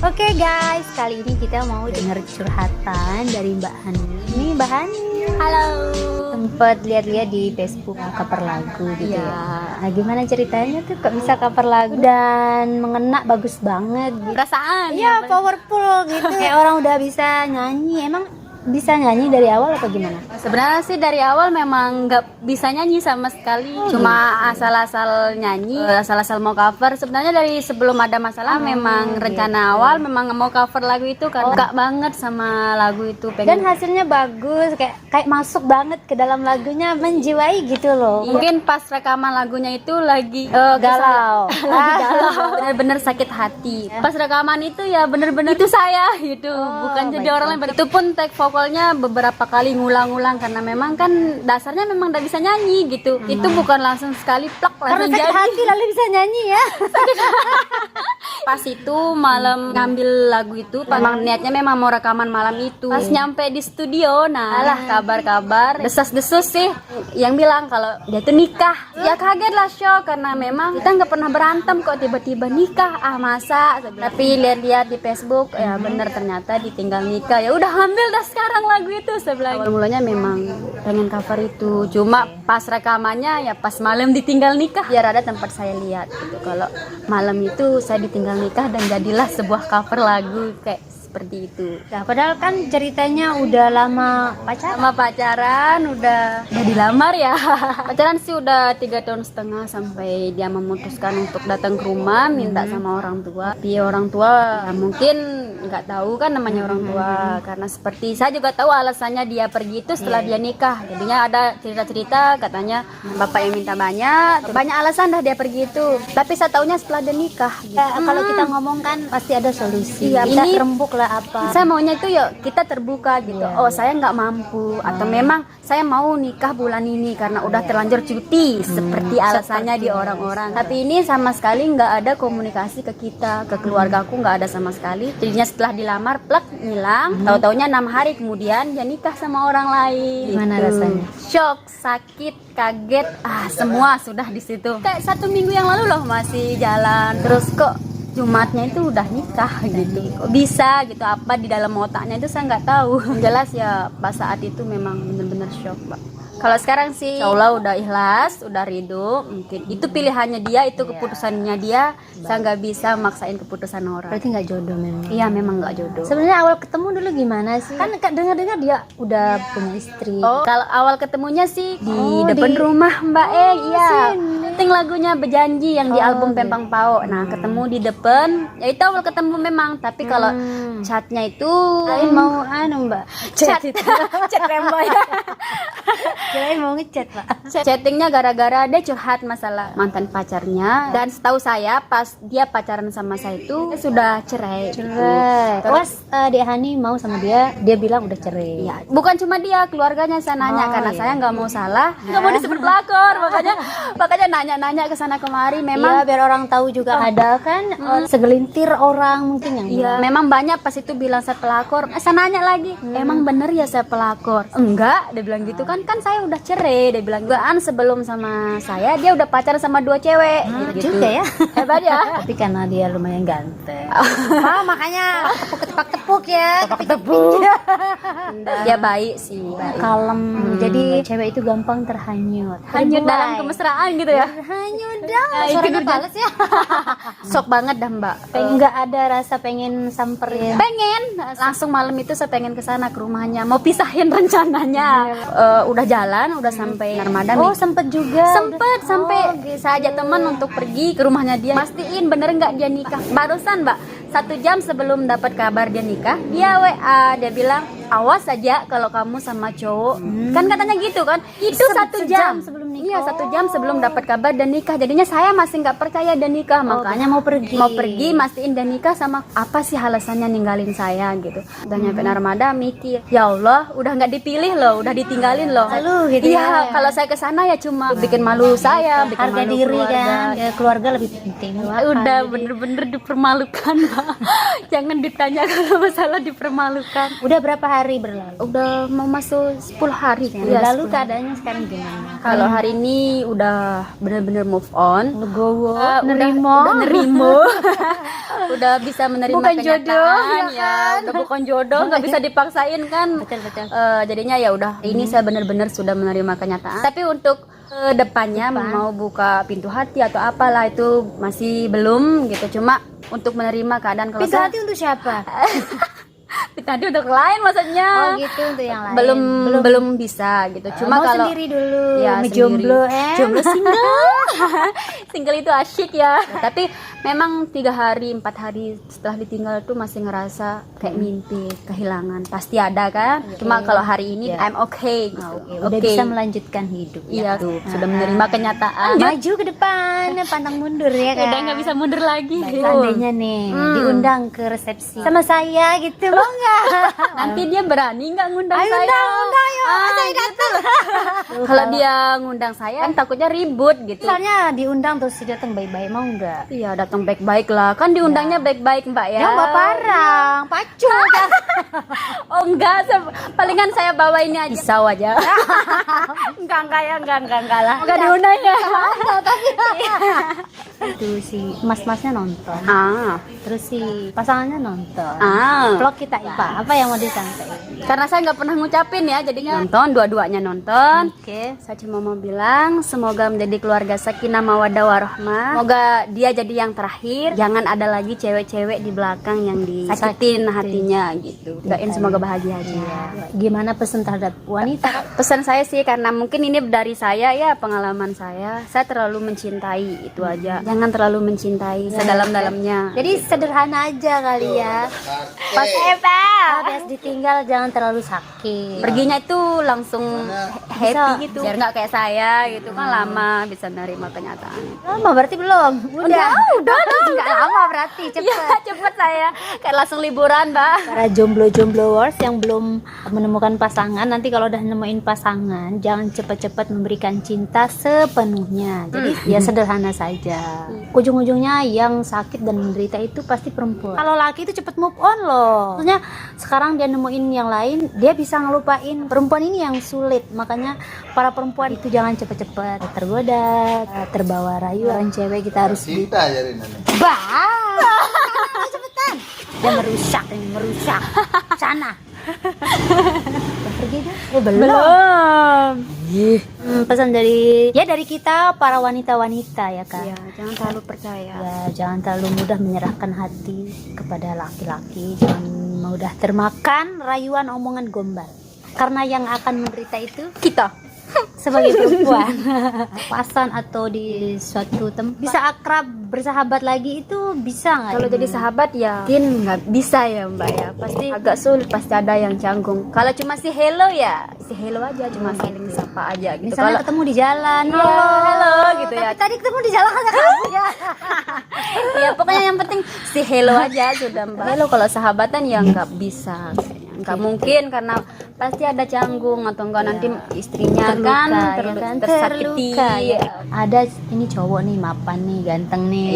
Oke guys, kali ini kita mau denger curhatan dari Mbak Hani. Ini Mbak Hani. Halo. Sempet lihat-lihat di Facebook cover lagu gitu ya. Nah, gimana ceritanya tuh kok bisa cover lagu dan mengena bagus banget gitu. Perasaan Iya, powerful gitu. Kayak orang udah bisa nyanyi. Emang bisa nyanyi dari awal apa gimana? Sebenarnya sih dari awal memang nggak bisa nyanyi sama sekali, cuma asal-asal nyanyi, asal-asal mau cover. Sebenarnya dari sebelum ada masalah memang rencana awal memang mau cover lagu itu kan, nggak banget sama lagu itu. Dan hasilnya bagus, kayak masuk banget ke dalam lagunya, menjiwai gitu loh. Mungkin pas rekaman lagunya itu lagi galau. lagi galau, bener-bener sakit hati. Pas rekaman itu ya bener-bener itu saya gitu, bukan jadi orang lain. Itu pun take vokalnya beberapa kali ngulang-ngulang karena memang kan dasarnya memang tidak bisa nyanyi gitu. Itu bukan langsung sekali plak Karena langsung sakit jadi. hati lalu bisa nyanyi ya. Pas itu malam ngambil lagu itu, memang niatnya memang mau rekaman malam itu. Pas nyampe di studio, nah alah kabar-kabar desas-desus sih yang bilang kalau dia tuh nikah. Ya kaget lah, shock, karena memang kita nggak pernah berantem kok tiba-tiba nikah. Ah masa? Tapi lihat-lihat di Facebook ya bener ternyata ditinggal nikah. Ya udah ambil dah sekarang lagu itu sebelah. Awal mulanya memang pengen cover itu, cuma pas rekamannya ya pas malam ditinggal nikah. Biar ada tempat saya lihat gitu. Kalau malam itu saya ditinggal nikah dan jadilah sebuah cover lagu kayak seperti itu. Nah, padahal kan ceritanya udah lama pacaran. Sama pacaran udah dilamar ya. Pacaran sih udah 3,5 tahun sampai dia memutuskan untuk datang ke rumah minta sama orang tua. Tapi orang tua ya mungkin nggak tahu kan namanya orang tua, karena seperti saya juga tahu alasannya dia pergi itu setelah dia nikah. Jadinya ada cerita-cerita katanya bapak yang minta banyak alasan dah dia pergi itu. Tapi saya taunya setelah dia nikah gitu. Kalau kita ngomong kan pasti ada solusi. Iya, Kita ini rembuk lah apa. saya maunya itu ya kita terbuka gitu. Oh saya nggak mampu atau memang saya mau nikah bulan ini karena udah terlanjur cuti seperti alasannya di orang-orang. Tapi ini sama sekali nggak ada komunikasi ke kita, ke keluarga aku nggak ada sama sekali. Jadinya setelah dilamar plek ngilang, tahu-taunya 6 hari kemudian dia nikah sama orang lain. Gimana Gitu. rasanya? Shock, sakit, kaget, semua sudah di situ. Kayak 1 minggu yang lalu loh masih jalan, terus kok Jumatnya itu udah nikah gitu. Kok bisa gitu, apa di dalam otaknya itu saya nggak tahu. Jelas ya pas saat itu memang bener-bener shock, Pak. Kalau sekarang sih insya Allah udah ikhlas, udah ridho. Mungkin itu pilihannya dia, itu keputusannya dia. Saya nggak bisa maksain keputusan orang. Berarti nggak jodoh memang. Iya memang nggak jodoh. Sebenarnya awal ketemu dulu gimana sih? Kan dengar-dengar dia udah punya istri. Oh, kalau awal ketemunya sih di depan di rumah Mbak iya. sini. Penting lagunya Berjanji yang di album Pempang Pao. Nah, ketemu di depan. Ya itu awal ketemu memang, tapi kalau chatnya itu Kalian mau Mbak? chat chat remboy. Kalian mau ngechat, Pak? Chattingnya gara-gara dia curhat masalah mantan pacarnya, dan setahu saya pas dia pacaran sama saya itu dia sudah cerai. Terus Dek Hani mau sama dia bilang udah cerai. Ya, bukan cuma dia, keluarganya saya nanya karena saya nggak mau salah, nggak mau disebut pelakor, makanya nanya-nanya ke sana kemari. Memang Iya, biar orang tahu juga ada kan segelintir orang mungkin yang iya, memang banyak pas itu bilang saya pelakor. Saya nanya lagi, emang bener ya saya pelakor? Enggak, dia bilang gitu kan saya udah cerai. Dia bilang enggak, sebelum sama saya dia udah pacaran sama 2 cewek. Gitu. juga ya. Hebat ya. Tapi karena dia lumayan ganteng. Makanya Tepuk-tepuk ya. tepuk. Ya baik sih, baik. Kalem. Jadi cewek itu gampang terhanyut. Hanyut dalam kemesraan gitu ya. Hanyut dah. itu Suaranya dia. fals ya. Sok banget dah Mbak. Enggak ada rasa pengen samperin. Pengen langsung malam itu saya pengen ke sana ke rumahnya, mau pisahin rencananya. Udah jalan, udah sampai Narmada. Oh, sempet juga. Sempet sampai saya ajak teman untuk pergi ke rumahnya dia. Mastiin bener nggak dia nikah. Barusan Mbak, 1 jam sebelum dapat kabar dia nikah, dia WA, dia bilang awas saja kalau kamu sama cowok. Kan katanya gitu kan. Itu 1 jam sebelum nikah. Iya, 1 jam sebelum dapat kabar dan nikah. Jadinya saya masih nggak percaya dia nikah. Makanya mau pergi. mastiin dia nikah. Sama apa sih alasannya ninggalin saya gitu. Udah nyampe Narmada mikir, ya Allah udah nggak dipilih loh, udah ditinggalin loh. Lalu gitu Iya, kalau saya ke sana ya cuma bikin malu saya, bikin Harga malu diri keluarga. kan. Ya, keluarga lebih penting. Udah bener-bener dipermalukan, Mbak. Jangan ditanya kalau masalah dipermalukan. Udah berapa hari berlalu? Udah mau masuk 10 hari. Lalu keadaannya sekarang gimana? Kalau hari ini udah bener-bener move on. Legowo, Udah nerimo. Udah bisa menerima Bukan kenyataan jodoh, ya. Udah bukan jodoh, nggak bisa dipaksain kan. Betul. Jadinya ya udah, ini saya benar-benar sudah menerima kenyataan. Tapi untuk depannya mau buka pintu hati atau apalah itu masih belum gitu. Cuma untuk menerima keadaan kalau Pintu hati untuk siapa? pintu hati untuk lain maksudnya. Oh gitu, untuk yang lain. Belum bisa gitu. Cuma mau kalau sendiri dulu, ya menjomblo sendiri. Jomblo single. Single itu asyik ya. Tapi memang 3 hari 4 hari setelah ditinggal tuh masih ngerasa kayak mimpi, kehilangan. Pasti ada kan. Cuma kalau hari ini I'm okay gitu. Udah bisa melanjutkan hidup. Iya tuh, sudah menerima kenyataan. Maju ke depan, pantang mundur ya kan. Udah nggak bisa mundur lagi. Seandainya nih diundang ke resepsi sama saya gitu, mau nggak? Nanti dia berani nggak ngundang Ayo saya? undang ya, saya datang. Kalau dia ngundang saya, kan takutnya ribut gitu. Misalnya diundang terus dia datang baik-baik, mau nggak? Iya, datang baik-baik lah. Kan diundangnya baik-baik, Mbak ya. Ya mbak parang, pacu kan? Oh enggak, palingan saya bawa ini aja. Pisau aja. enggak lah. Enggak diundang ya. Itu si mas-masnya nonton, terus si pasangannya nonton. Vlog kita apa yang mau disampaikan? Karena saya nggak pernah ngucapin ya, jadinya nonton, dua-duanya nonton. Oke. Saya cuma mau bilang semoga menjadi keluarga sakinah mawaddah warahmah. Semoga dia jadi yang terakhir. Jangan ada lagi cewek-cewek di belakang yang disakitin hatinya gitu. Doain semoga bahagia aja. Gimana pesan terhadap wanita? Pesan saya sih, karena mungkin ini dari saya ya, pengalaman saya terlalu mencintai, itu aja. Jangan terlalu mencintai sedalam-dalamnya. Jadi sederhana aja kali ya. Pas habis ditinggal jangan terlalu sakit. Perginya itu langsung happy gitu, biar nggak kayak saya gitu kan, lama bisa nerima kenyataan. Lama berarti belum? Udah nggak lama berarti, cepet. Iya, cepet saya kayak langsung liburan, Mbak. Para jomblo-jomblowers yang belum menemukan pasangan, nanti kalau udah nemuin pasangan jangan cepat-cepat memberikan cinta sepenuhnya. Jadi ya sederhana saja. Ujung-ujungnya yang sakit dan menderita itu pasti perempuan. Kalau laki itu cepet move on loh. Maksudnya sekarang dia nemuin yang lain, dia bisa ngelupain perempuan ini yang sulit. Makanya para perempuan itu jangan cepet-cepet tergoda, terbawa rayuan cewek. Kita harus cinta jadi nanti. cepetan. Dia merusak sana. Pergi dah. Belum. Pesan dari kita para wanita-wanita ya kan. Ya, jangan terlalu percaya. Ya, jangan terlalu mudah menyerahkan hati kepada laki-laki. Jangan mudah termakan rayuan omongan gombal. Karena yang akan menderita itu Kita sebagai perempuan. Pasan atau di suatu tempat bisa akrab, bersahabat lagi itu bisa nggak? kalau jadi sahabat ya mungkin nggak bisa ya, Mbak ya. Pasti agak sulit, pasti ada yang canggung. Kalau cuma si hello ya, si hello aja, cuma saling sapa aja gitu. Misalnya Kalau ketemu di jalan, halo gitu ya. Tapi tadi ketemu di jalan kan kamu ya. Ya pokoknya yang penting si hello aja sudah, Mbak. Hello, kalau sahabatan ya nggak bisa kayaknya. Nggak mungkin, karena pasti ada canggung atau enggak nanti istrinya tersakiti. Ya. Ada ini cowok nih mapan nih, ganteng nih.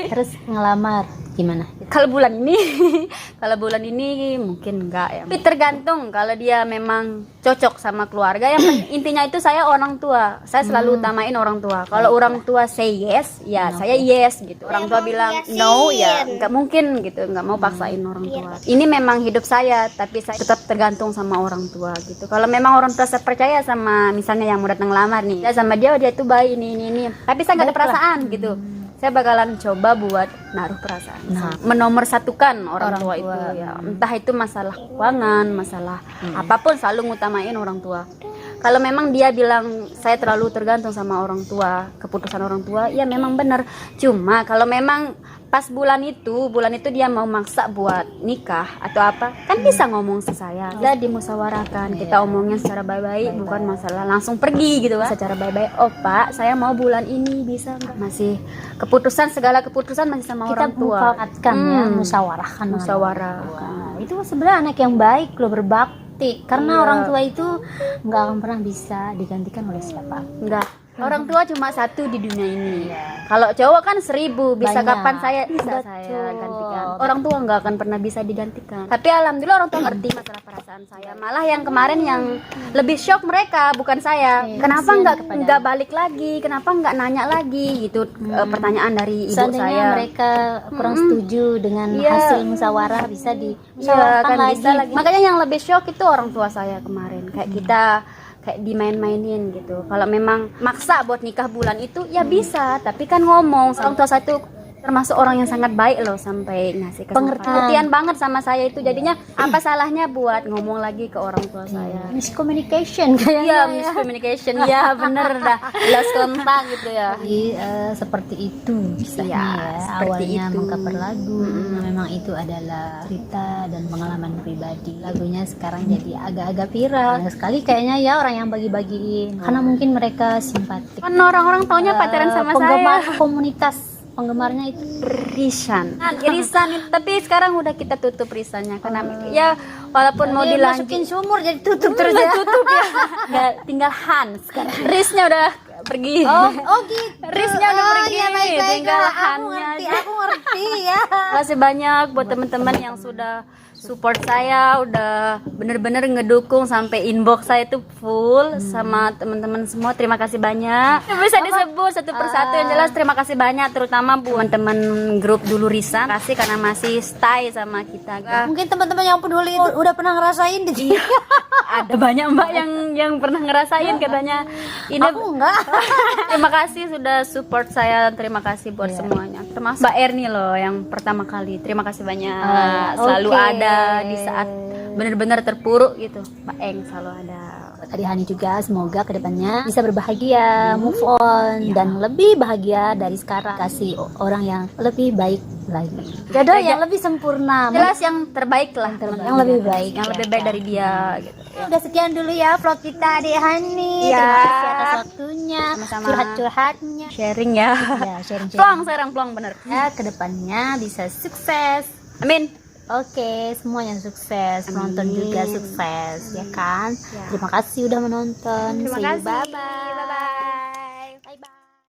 Terus ngelamar gimana? Kalau bulan ini mungkin enggak ya. Tapi tergantung, kalau dia memang cocok sama keluarga. Yang intinya itu saya orang tua. Saya selalu utamain orang tua. Kalau orang tua say yes, ya saya yes gitu. Orang tua bilang no, ya nggak mungkin gitu. Nggak mau paksain orang tua. Ini memang hidup saya, tapi saya tetap tergantung sama orang tua gitu. Kalau memang orang tua saya percaya sama, misalnya yang mau datang ngelamar nih, ya sama dia itu baik ini. Tapi saya nggak ada perasaan gitu. Saya bakalan coba buat naruh perasaan, menomorsatukan orang tua itu ya. Entah itu masalah keuangan, masalah apapun, selalu ngutamain orang tua. Kalau memang dia bilang saya terlalu tergantung sama orang tua, keputusan orang tua, ya memang benar. Cuma kalau memang pas bulan itu dia mau maksa buat nikah atau apa, kan bisa ngomong ke saya. Kita dimusyawarahkan, kita omongin secara baik-baik, bukan masalah langsung pergi gitu kan. Secara baik-baik, oh Pak, saya mau bulan ini, bisa nggak? Masih segala keputusan masih sama orang tua. Kita musyawarahkan. Musyawarah. Itu sebenarnya anak yang baik loh, berbakti. Karena orang tua itu nggak akan pernah bisa digantikan oleh siapa. Enggak. Orang tua cuma satu di dunia ini. Kalau cowok kan 1000, bisa Banyak. kapan saya gantikan. Orang tua nggak akan pernah bisa digantikan. Tapi alhamdulillah orang tua ngerti masalah perasaan saya. Malah yang kemarin yang lebih shock mereka, bukan saya. Kenapa nggak balik lagi? Kenapa nggak nanya lagi? Gitu pertanyaan dari ibu Seandainya saya. mereka kurang setuju dengan Iya. hasil musyawarah, bisa Iya, dimusyawarahkan kan lagi. bisa lagi. Makanya yang lebih shock itu orang tua saya kemarin. Kayak kita kayak dimain-mainin gitu. Kalau memang maksa buat nikah bulan itu ya bisa, tapi kan ngomong. Orang tua saya itu termasuk orang yang sangat baik loh, sampai ngasih pengertian banget sama saya itu. Jadinya apa salahnya buat ngomong lagi ke orang tua saya. Miscommunication Iya, kayaknya. miscommunication. Iya, bener dah. Lost kontak gitu ya. Jadi seperti itu kisahnya Iya, ya. seperti Awalnya itu. mengcover lagu, memang itu adalah cerita dan pengalaman pribadi. Lagunya sekarang jadi agak-agak viral. Nah, sekali kayaknya ya orang yang bagi-bagiin, karena mungkin mereka simpatik. Kan orang-orang taunya pacaran sama penggemar saya. komunitas penggemarnya itu Irisan itu, tapi sekarang udah kita tutup risannya karena ya walaupun mau dilanjut masukin sumur jadi tutup terus ya. tutup ya. Nggak, tinggal Hans sekarang. Risnya udah pergi. Oh gitu. Risnya udah pergi. Tinggal Hansnya. Aku ngerti ya. Makasih banyak buat teman-teman yang sudah support saya, udah bener-bener ngedukung sampai inbox saya itu full sama teman-teman semua. Terima kasih banyak. Bisa disebut satu persatu, yang jelas terima kasih banyak, terutama buat teman-teman grup dulu Risan. Kasih karena masih stay sama kita. Mungkin teman-teman yang peduli itu udah pernah ngerasain gitu. Ada banyak mbak yang pernah ngerasain katanya. Ini Aku enggak. terima kasih sudah support saya, terima kasih buat semuanya, termasuk Mbak Erni loh yang pertama kali. Terima kasih banyak, selalu oke. ada di saat benar-benar terpuruk gitu. Mbak Eng selalu ada. Tadi Hani juga semoga kedepannya bisa berbahagia, move on, dan lebih bahagia dari sekarang. Kasih orang yang lebih baik lagi. Jodoh yang lebih sempurna. Jelas yang terbaik lah, Yang lebih baik. yang lebih baik dari dia gitu. Udah sekian dulu ya vlog kita Adik Hani. Iya. Terima kasih atas waktunya, Sama-sama. curhat-curhatnya. Sharing ya. Ya, sharing-sharing. Plong sekarang plong bener. Ya, kedepannya bisa sukses. Amin. Oke, semuanya sukses, penonton juga sukses, ya kan? Terima kasih udah menonton. Terima See you, kasih. bye-bye.